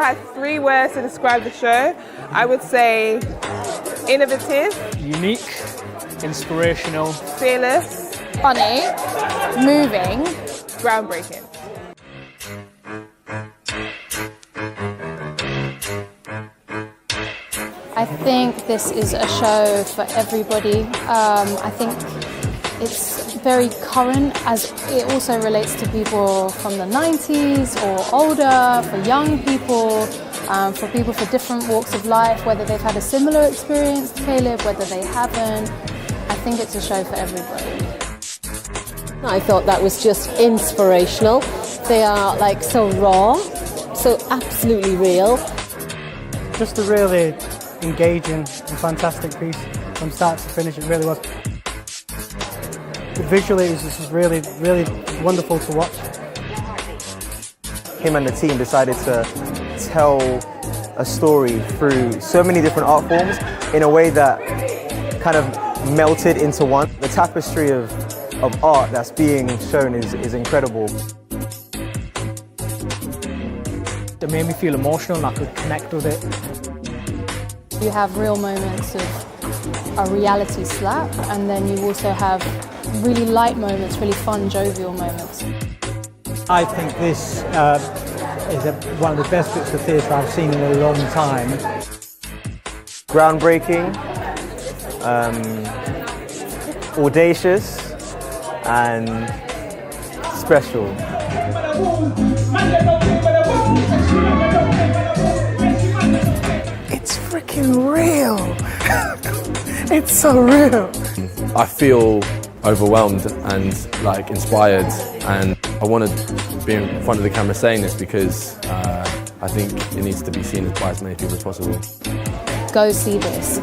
I had 3 words to describe the show, I would say innovative, unique, inspirational, fearless, funny, moving, groundbreaking. I think this is a show for everybody. I think it's very current, as it also relates to people from the 90s or older, for young people, for people for different walks of life, whether they've had a similar experience to Caleb, whether they haven't. I think it's a show for everybody. I thought that was just inspirational. They are like so raw, so absolutely real. Just a really engaging and fantastic piece from start to finish. It really was. Visually, it was just really, really wonderful to watch. Him and the team decided to tell a story through so many different art forms in a way that kind of melted into one. The tapestry of art that's being shown is incredible. It made me feel emotional and I could connect with it. You have real moments of a reality slap, and then you also have really light moments, really fun, jovial moments. I think this is one of the best bits of theatre I've seen in a long time. Groundbreaking, audacious, and special. It's freaking real. It's so real. I feel overwhelmed and like inspired, and I want to be in front of the camera saying this because I think it needs to be seen by as many people as possible. Go see this.